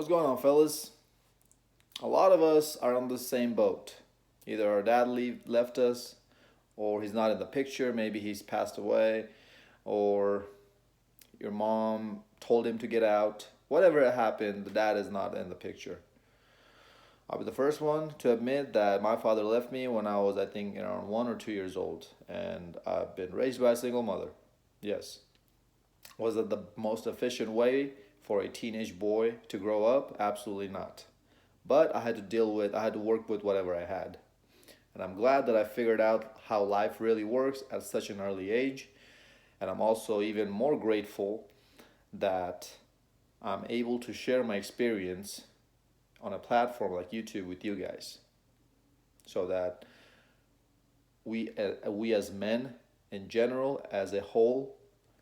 What's going on, fellas? A lot of us are on the same boat. Either our dad left us, or he's not in the picture, maybe he's passed away, or your mom told him to get out. Whatever it happened, the dad is not in the picture. I'll be the first one to admit that my father left me when I was, I think, around 1 or 2 years old, and I've been raised by a single mother. Yes. Was it the most efficient way for a teenage boy to grow up? Absolutely not. But I had to work with whatever I had. And I'm glad that I figured out how life really works at such an early age. And I'm also even more grateful that I'm able to share my experience on a platform like YouTube with you guys, so that we as men in general, as a whole,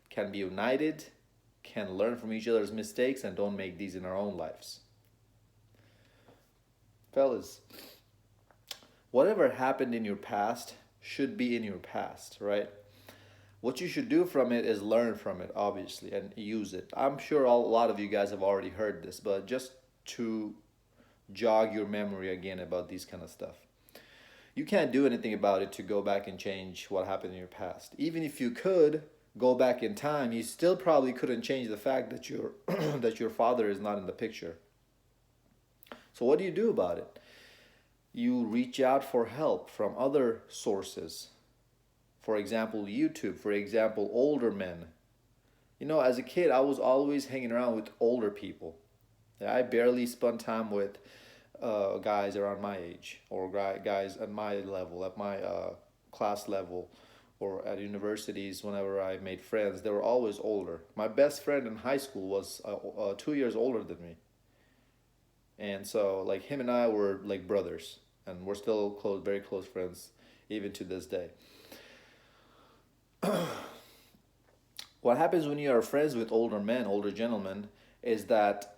can be united, can learn from each other's mistakes, and don't make these in our own lives. Fellas, whatever happened in your past should be in your past, right? What you should do from it is learn from it, obviously, and use it. I'm sure a lot of you guys have already heard this, but just to jog your memory again about these kind of stuff. You can't do anything about it to go back and change what happened in your past. Even if you could go back in time, you still probably couldn't change the fact that your that your father is not in the picture. So what do you do about it? You reach out for help from other sources. For example, YouTube, for example, older men. As a kid, I was always hanging around with older people. I barely spent time with guys around my age, or guys at my level, at my class level, or at universities. Whenever I made friends, they were always older. My best friend in high school was 2 years older than me. And so, like, him and I were like brothers, and we're still close, very close friends, even to this day. What happens when you are friends with older men, older gentlemen, is that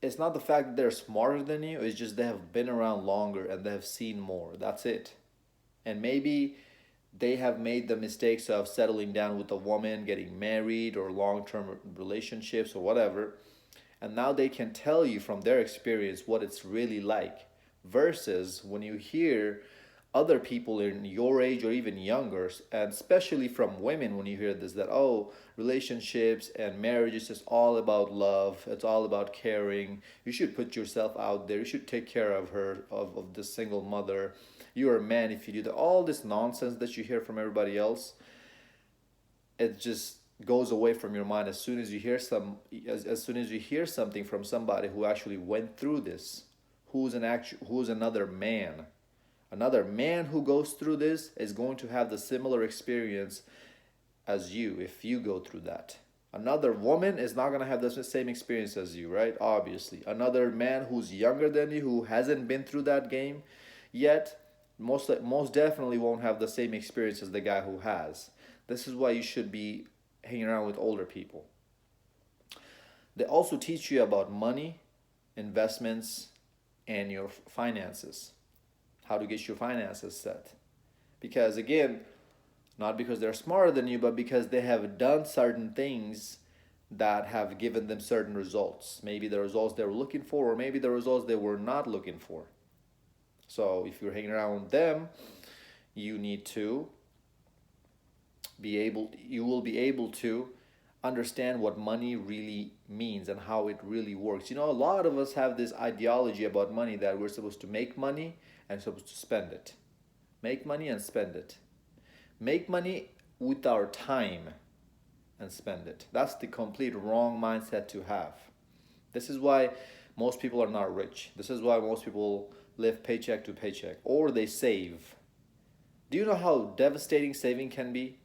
it's not the fact that they're smarter than you, it's just they have been around longer and they have seen more. That's it. And maybe they have made the mistakes of settling down with a woman, getting married, or long term relationships, or whatever. And now they can tell you from their experience what it's really like. Versus when you hear other people in your age or even younger, and especially from women, when you hear this, that, oh, relationships and marriage is just all about love, it's all about caring, you should put yourself out there, you should take care of her, of this single mother, you're a man if you do that, all this nonsense that you hear from everybody else, it just goes away from your mind as soon as you hear as soon as you hear something from somebody who actually went through this, who's another man. Another man who goes through this is going to have the similar experience as you if you go through that. Another woman is not going to have the same experience as you, right? Obviously. Another man who's younger than you, who hasn't been through that game yet, most definitely won't have the same experience as the guy who has. This is why you should be hanging around with older people. They also teach you about money, investments, and your finances. How to get your finances set. Because again, not because they're smarter than you, but because they have done certain things that have given them certain results. Maybe the results they were looking for, or maybe the results they were not looking for. So if you're hanging around with them, you need to you will be able to understand what money really means and how it really works. A lot of us have this ideology about money, that we're supposed to make money and supposed to spend it. Make money and spend it. Make money with our time and spend it. That's the complete wrong mindset to have. This is why most people are not rich. This is why most people live paycheck to paycheck, or they save. Do you know how devastating saving can be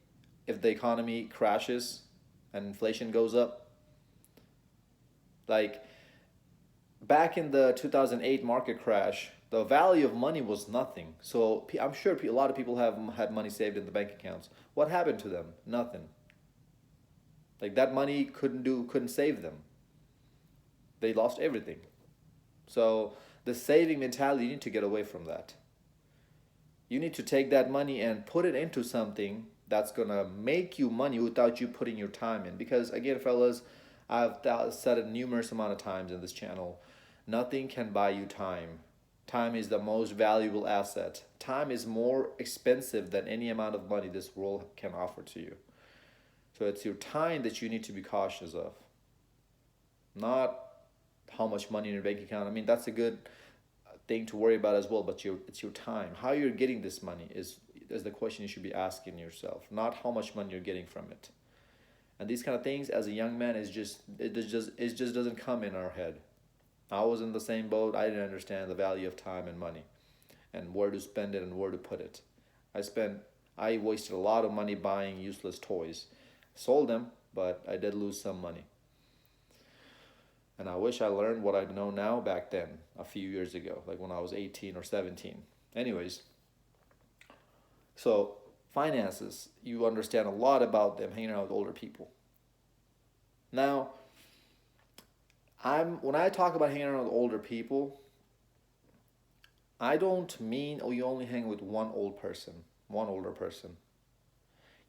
if the economy crashes and inflation goes up? Like, back in the 2008 market crash, the value of money was nothing. So I'm sure a lot of people have had money saved in the bank accounts. What happened to them? Nothing. Like, that money couldn't save them. They lost everything. So the saving mentality, you need to get away from that. You need to take that money and put it into something that's gonna make you money without you putting your time in. Because again, fellas, I've said it numerous amount of times in this channel. Nothing can buy you time. Time is the most valuable asset. Time is more expensive than any amount of money this world can offer to you. So it's your time that you need to be cautious of, not how much money in your bank account. I mean, that's a good thing to worry about as well, but it's your time. How you're getting this money is the question you should be asking yourself, not how much money you're getting from it. And these kind of things as a young man it just doesn't come in our head. I was in the same boat. I didn't understand the value of time and money and where to spend it and where to put it. I wasted a lot of money buying useless toys. Sold them, but I did lose some money. And I wish I learned what I know now back then, a few years ago, like when I was 18 or 17. Anyways, so finances, you understand a lot about them hanging out with older people. Now, when I talk about hanging around with older people, I don't mean you only hang with one older person.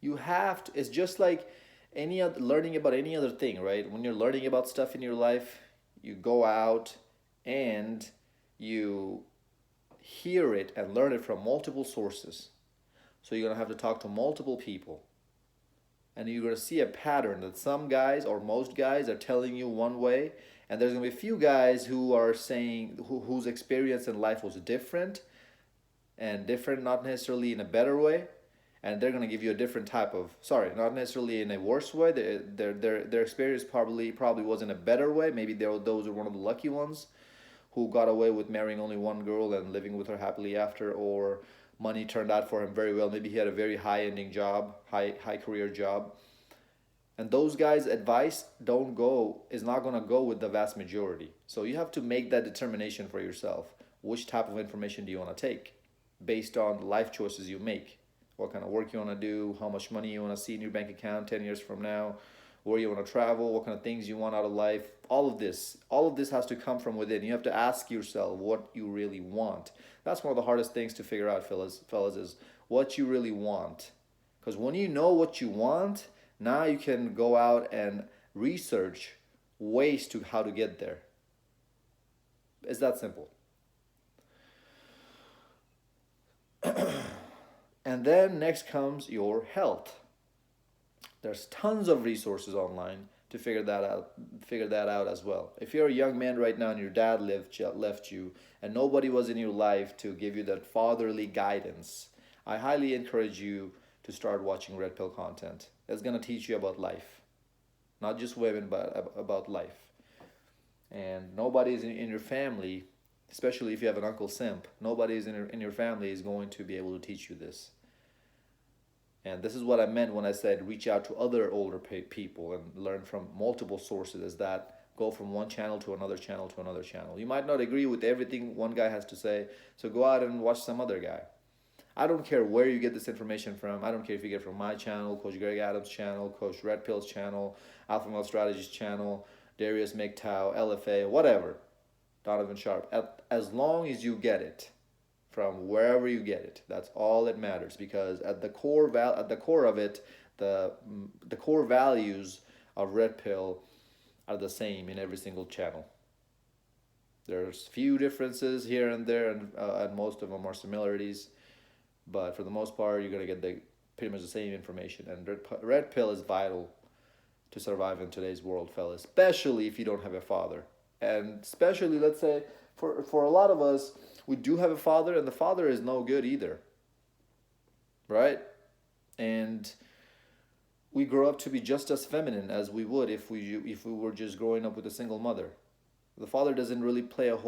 You have to. It's just like any other learning about any other thing, right? When you're learning about stuff in your life, you go out and you hear it and learn it from multiple sources. So you're gonna have to talk to multiple people. And you're gonna see a pattern that some guys or most guys are telling you one way, and there's gonna be a few guys who are saying whose experience in life was different, and different not necessarily in a better way, and they're gonna give you a different type of, sorry, not necessarily in a worse way. Their experience probably was in a better way. Maybe those are one of the lucky ones who got away with marrying only one girl and living with her happily after, or money turned out for him very well. Maybe he had a very high ending job, high career job. And those guys' advice is not gonna go with the vast majority. So you have to make that determination for yourself. Which type of information do you want to take based on the life choices you make? What kind of work you want to do, how much money you want to see in your bank account 10 years from now, where you want to travel, what kind of things you want out of life. All of this has to come from within. You have to ask yourself what you really want. That's one of the hardest things to figure out, fellas, is what you really want. Because when you know what you want, now you can go out and research ways to how to get there. It's that simple. And then next comes your health. There's tons of resources online to figure that out as well. If you're a young man right now and your dad left you and nobody was in your life to give you that fatherly guidance, I highly encourage you to start watching Red Pill content. It's going to teach you about life. Not just women, but about life. And nobody's in your family, especially if you have an Uncle Simp, nobody's in your family is going to be able to teach you this. And this is what I meant when I said reach out to other older people and learn from multiple sources, is that go from one channel to another channel to another channel. You might not agree with everything one guy has to say, so go out and watch some other guy. I don't care where you get this information from. I don't care if you get it from my channel, Coach Greg Adams' channel, Coach Red Pill's channel, Alpha Male Strategies channel, Darius McTow, LFA, whatever, Donovan Sharp. As long as you get it from wherever you get it, that's all that matters. Because at the core of it, the core values of Red Pill are the same in every single channel. There's few differences here and there, and most of them are similarities. But for the most part, you're gonna get pretty much the same information. And Red Pill is vital to survive in today's world, fellas. Especially if you don't have a father, and especially, let's say, for a lot of us, we do have a father, and the father is no good either, right? And we grow up to be just as feminine as we would if we were just growing up with a single mother. The father doesn't really play a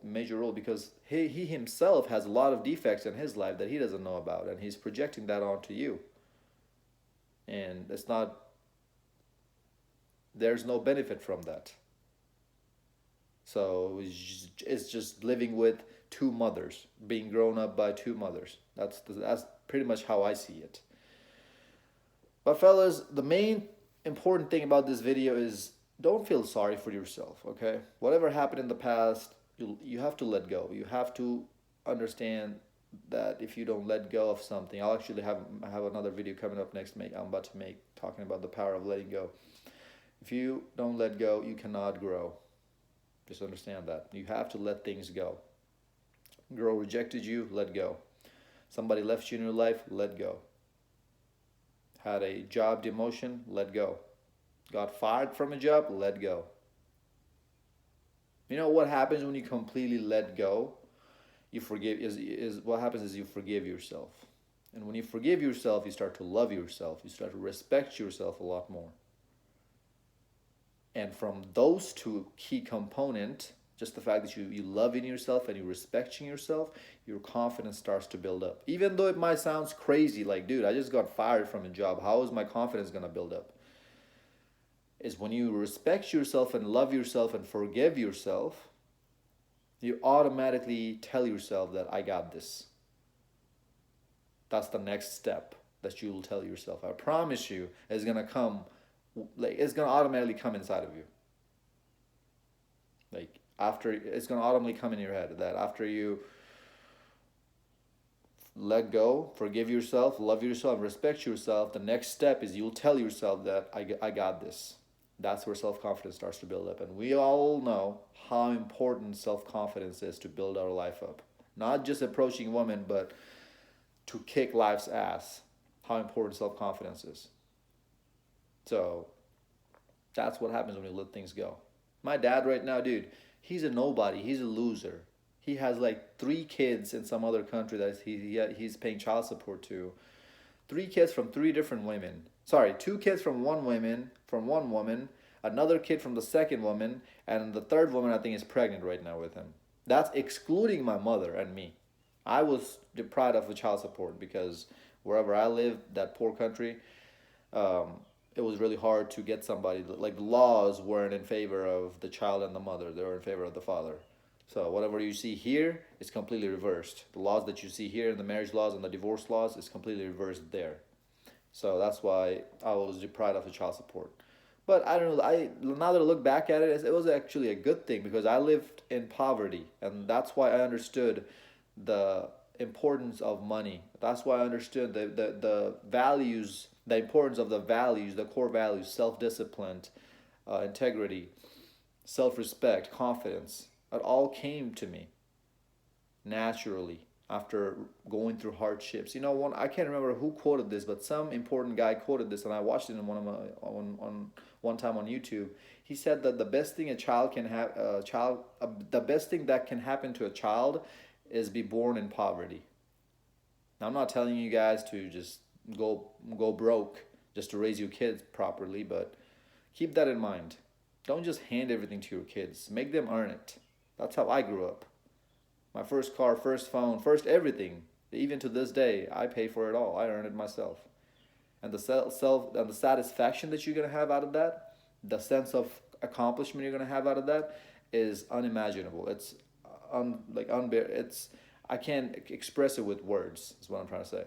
major role, because he himself has a lot of defects in his life that he doesn't know about, and he's projecting that onto you. And there's no benefit from that. So it's just living with two mothers, being grown up by two mothers. That's pretty much how I see it. But fellas, the main important thing about this video is don't feel sorry for yourself, okay? Whatever happened in the past, you have to let go. You have to understand that if you don't let go of something, I'll actually have another video coming up next. I'm about to make talking about the power of letting go. If you don't let go, you cannot grow. Just understand that. You have to let things go. Girl rejected you, let go. Somebody left you in your life, let go. Had a job demotion, let go. Got fired from a job, let go. You know what happens when you completely let go? You forgive is what happens is you forgive yourself. And when you forgive yourself, you start to love yourself. You start to respect yourself a lot more. And from those two key components, just the fact that you love in yourself and you respecting yourself, your confidence starts to build up. Even though it might sound crazy, like, dude, I just got fired from a job. How is my confidence gonna build up? Is when you respect yourself and love yourself and forgive yourself, you automatically tell yourself that I got this. That's the next step that you'll tell yourself. I promise you, it's gonna come, like it's gonna automatically come inside of you. Like after it's gonna automatically come in your head that after you let go, forgive yourself, love yourself, respect yourself, the next step is you'll tell yourself that I got this. That's where self confidence starts to build up. And we all know how important self confidence is to build our life up. Not just approaching women, but to kick life's ass. How important self confidence is. So that's what happens when you let things go. My dad right now, dude, he's a nobody. He's a loser. He has like 3 kids in some other country that he's paying child support to. 3 kids from 3 different women. Sorry, 2 kids from one woman, another kid from the second woman, and the third woman I think is pregnant right now with him. That's excluding my mother and me. I was deprived of the child support because wherever I live, that poor country, um, it was really hard to get somebody. Like the laws weren't in favor of the child and the mother; they were in favor of the father. So whatever you see here is completely reversed. The laws that you see here in the marriage laws and the divorce laws is completely reversed there. So that's why I was deprived of the child support. But I don't know. I now that I look back at it, it was actually a good thing because I lived in poverty, and that's why I understood the importance of money. That's why I understood the values, the importance of the values, the core values, self discipline, integrity, self respect, confidence. It all came to me naturally after going through hardships. One I can't remember who quoted this, but some important guy quoted this, and I watched it in on one time on YouTube. He said that the best thing a child can have, the best thing that can happen to a child, is be born in poverty. Now, I'm not telling you guys to just go broke just to raise your kids properly, but keep that in mind. Don't just hand everything to your kids. Make them earn it. That's how I grew up. My first car, first phone, first everything. Even to this day, I pay for it all. I earn it myself. And the self and the satisfaction that you're gonna have out of that, the sense of accomplishment you're gonna have out of that, is unimaginable. It's it's I can't express it with words. Is what I'm trying to say.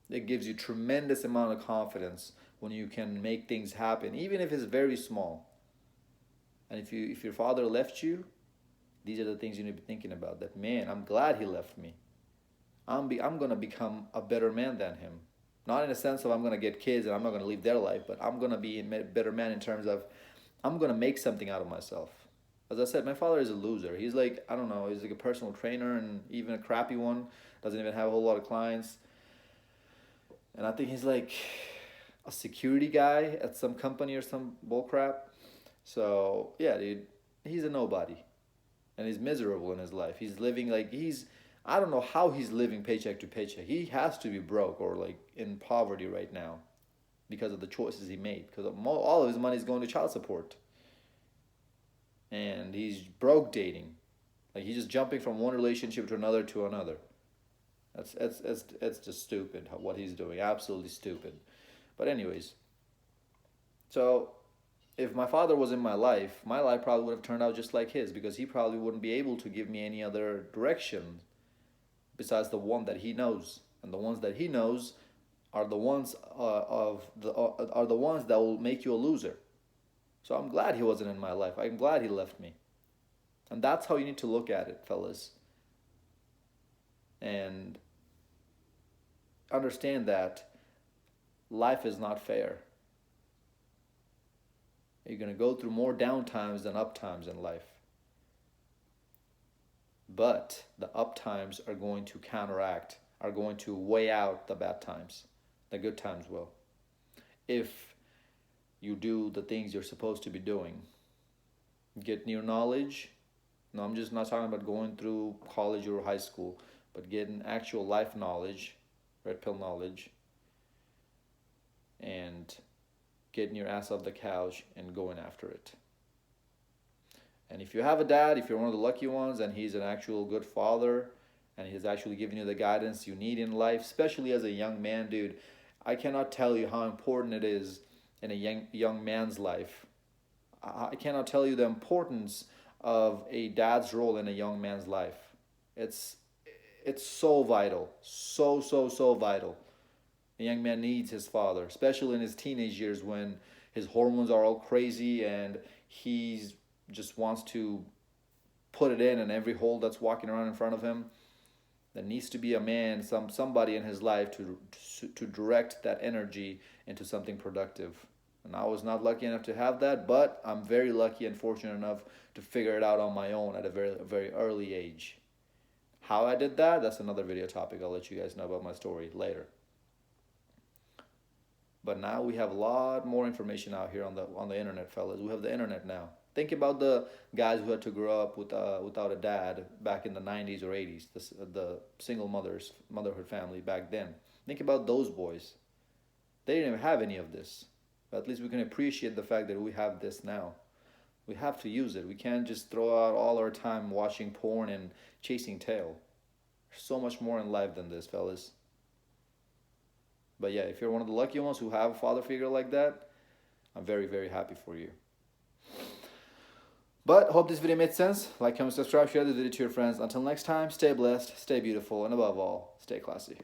It gives you tremendous amount of confidence when you can make things happen, even if it's very small. And if your father left you, these are the things you need to be thinking about. That man, I'm glad he left me. I'm gonna become a better man than him. Not in a sense of I'm gonna get kids and I'm not gonna live their life, but I'm gonna be a better man in terms of I'm gonna make something out of myself. As I said, my father is a loser. He's like, I don't know, he's like a personal trainer and even a crappy one. Doesn't even have a whole lot of clients. And I think he's like a security guy at some company or some bullcrap. So yeah, dude, he's a nobody. And he's miserable in his life. He's living like I don't know how he's living paycheck to paycheck. He has to be broke or like in poverty right now because of the choices he made. Because all of his money is going to child support. And he's broke dating. Like he's just jumping from one relationship to another to another. It's just stupid what he's doing. Absolutely stupid. But anyways, so if my father was in my life probably would have turned out just like his because he probably wouldn't be able to give me any other direction besides the one that he knows. And the ones that he knows are the ones are the ones that will make you a loser. So I'm glad he wasn't in my life. I'm glad he left me. And that's how you need to look at it, fellas. And understand that life is not fair. You're going to go through more down times than up times in life. But the up times are going to counteract, are going to weigh out the bad times. The good times will. If you do the things you're supposed to be doing, get new knowledge. No, I'm just not talking about going through college or high school, but getting actual life knowledge, red pill knowledge, and getting your ass off the couch and going after it. And if you have a dad, if you're one of the lucky ones and he's an actual good father and he's actually giving you the guidance you need in life, especially as a young man, dude, I cannot tell you how important it is in a young man's life. I cannot tell you the importance of a dad's role in a young man's life. It's it's so vital, so vital. A young man needs his father, especially in his teenage years when his hormones are all crazy and he's just wants to put it in every hole that's walking around in front of him. There needs to be a man, somebody in his life to direct that energy into something productive. And I was not lucky enough to have that, but I'm very lucky and fortunate enough to figure it out on my own at a very early age. How I did that, that's another video topic. I'll let you guys know about my story later. But now we have a lot more information out here on the internet, fellas. We have the internet now. Think about the guys who had to grow up without a dad back in the 90s or 80s, the single motherhood family back then. Think about those boys. They didn't even have any of this. But at least we can appreciate the fact that we have this now. We have to use it. We can't just throw out all our time watching porn and chasing tail. There's so much more in life than this, fellas. But yeah, if you're one of the lucky ones who have a father figure like that, I'm very happy for you. But hope this video made sense. Like, comment, subscribe, share this video to your friends. Until next time, stay blessed, stay beautiful, and above all, stay classy.